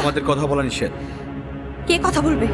আমাদের কথা বলা নিষেধ। কে কথা বলবে?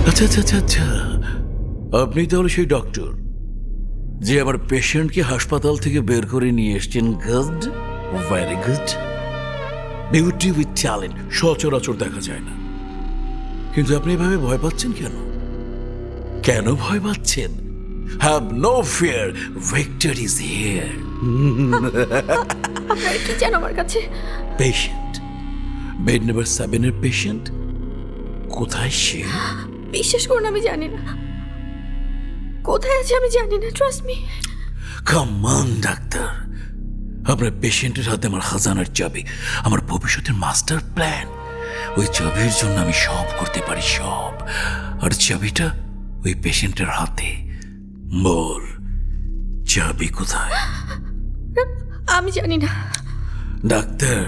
আচ্ছা আচ্ছা আচ্ছা, আপনি তাহলে সেই ডক্টর যে আমার পেশেন্টকে হাসপাতাল থেকে বের করে নিয়ে এসছেন। Good, very good. Beauty with talent সচরাচর দেখা যায় না, কিন্তু আপনি এভাবে ভয় পাচ্ছেন কেন? কেন ভয় পাচ্ছেন? Have no fear, Victor is here. আপনারা কি জানো আমার কাছে? পেশেন্ট, বেড নাম্বার 7 এর পেশেন্ট। কোথায় সে? বিশ্বাস করুন, আমি জানি না কোথায় আছে, আমি জানি না। Trust me. Come on doctor, আপনার পেশেন্টের হাতে আমার খাজানার চাবি, আমার ভবিষ্যতের মাস্টার প্ল্যান। ওই চাবির জন্য আমি সব করতে পারি, সব। আর চাবিটা ওই পেশেন্টের হাতে। বল, চাবি কোথায়? আমি জানি না। ডাক্তার,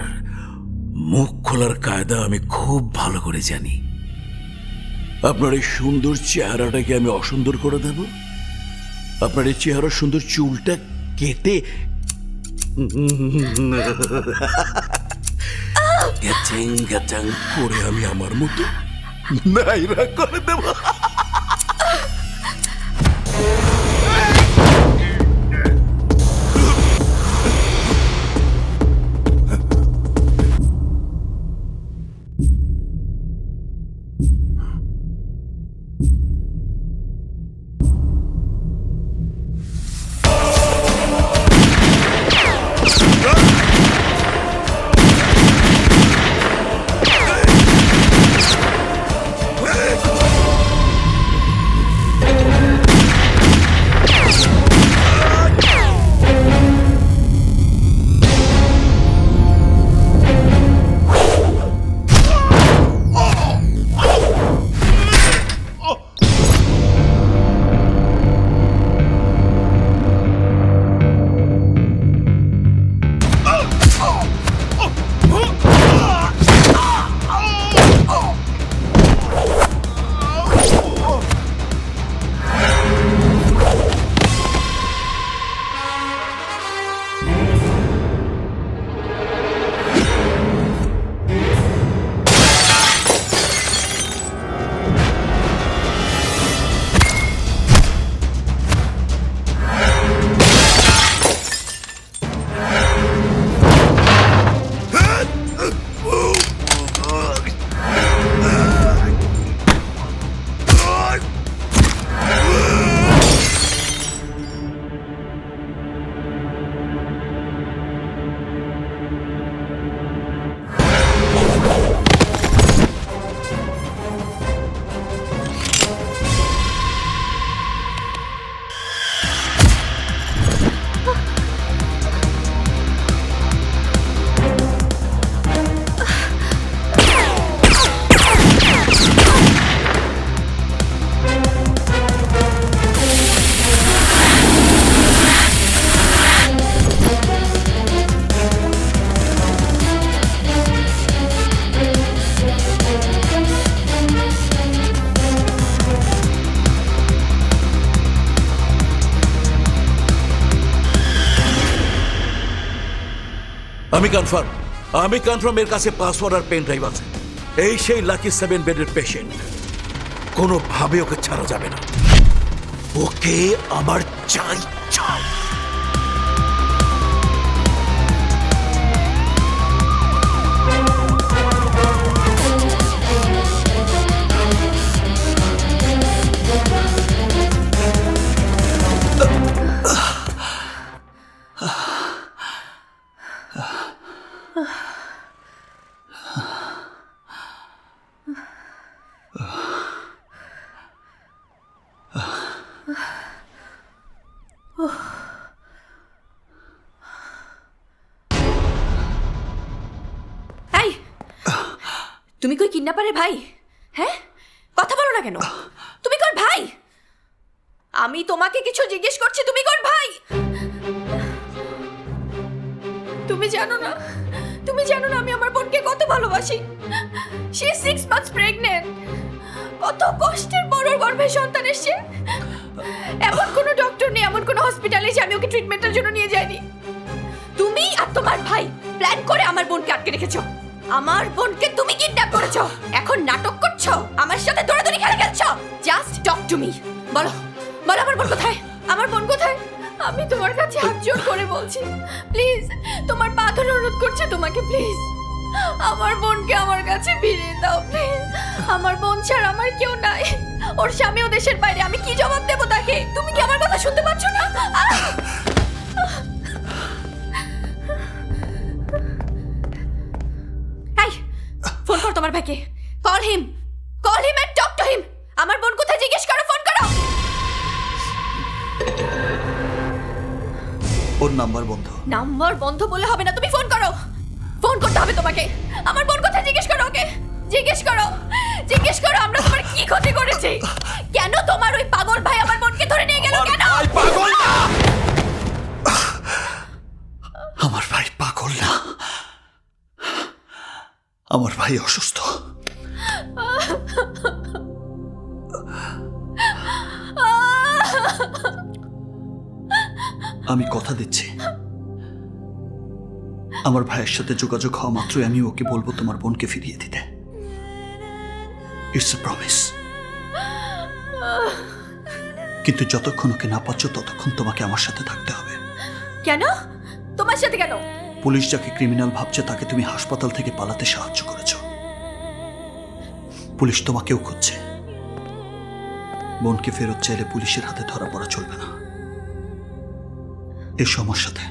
মুখ খোলার কায়দা আমি খুব ভালো করে জানি। আপনার এই সুন্দর চেহারাটাকে আমি অসুন্দর করে দেব? আপনার এই চেহারার সুন্দর চুলটা কেটে গ্যাচাং গ্যাচাং করে আমি আমার মতো নাইরা করে দেব। আমি কনফার্ম এর কাছে পাসওয়ার্ড আর পেন ড্রাইভ আছে। এই সেই লাকি 7 বেডের পেশেন্ট, কোনোভাবে ওকে ছাড়া যাবে না। ওকে আমার চাই চাই। তুমি কই কিডন্যাপারের ভাই? হ্যাঁ, কথা বলো না কেন? তুমি কর ভাই? আমি তোমাকে কিছু জিজ্ঞেস করছি, তুমি কর ভাই? তুমি জানো না, তুমি জানো না আমি আমার বোনকে কত ভালোবাসি। She is 6 months pregnant. কত কষ্টের পর ওর গর্ভে সন্তান এসেছে। এমন কোনো ডক্টর নেই, এমন কোনো হসপিটালে যে আমি ওকে ট্রিটমেন্টের জন্য নিয়ে যাইনি। তুমি আর তোমার ভাই প্ল্যান করে আমার বোনকে আটকে রেখেছো। আমার বোনকে তুমি কিডন্যাপ করেছো। এখন নাটক করছো, আমার সাথে দৌড়াদৌড়ি খেলা খেলছো। Just talk to me. বলো বলো, আমার বোন কোথায়? আমার বোন কোথায়? আমি তোমার কাছে হাত জোড় করে বলছি, প্লিজ, তোমার পা ধরে অনুরোধ করছি তোমাকে, প্লিজ আমার বোনকে আমার কাছে ফিরিয়ে দাও প্লিজ। আমার বোন ছাড়া আমার কেউ নাই। ওর স্বামীও দেশের বাইরে, আমি কি জবাব দেবো তাকে? তুমি কি আমার কথা শুনতে পাচ্ছ না? এই, ফোন কর তোমার ভাইকে। Call him and talk to him. আমার বোন কোথায় জিজ্ঞেস করো, ফোন করো। ওর নাম্বার বন্ধ। নাম্বার বন্ধ বলে হবে না, তুমি ফোন করো। ফোন করতে হবে তোমাকে। আমার বোন কোথায় জিজ্ঞেস করো ওকে। জিজ্ঞেস করো, জিজ্ঞেস করো আমরা তোমার কি ক্ষতি করেছি। কেন তোমার ওই পাগল ভাই আমার বোনকে ধরে নিয়ে গেল? কেন? পাগল না, আমার ভাই পাগল না, আমার ভাই অসুস্থ। আমি কথা দিচ্ছি, আমার ভাইয়ের সাথে যোগাযোগ হওয়া মাত্রই আমি ওকে বলবো তোমার বোনকে ফিরিয়ে দিতে। It's a promise. কিন্তু যতক্ষণ ওকে না পাচ্ছ ততক্ষণ তোমাকে আমার সাথে থাকতে হবে। কেন? তোমার সাথে কেন? পুলিশ যাকে ক্রিমিনাল ভাবছে তাকে তুমি হাসপাতাল থেকে পালাতে সাহায্য করেছো। পুলিশ তোমাকেও খুঁজছে। বোনকে ফেরত চাইলে পুলিশের হাতে ধরা পড়া চলবে না। এসো আমার সাথে।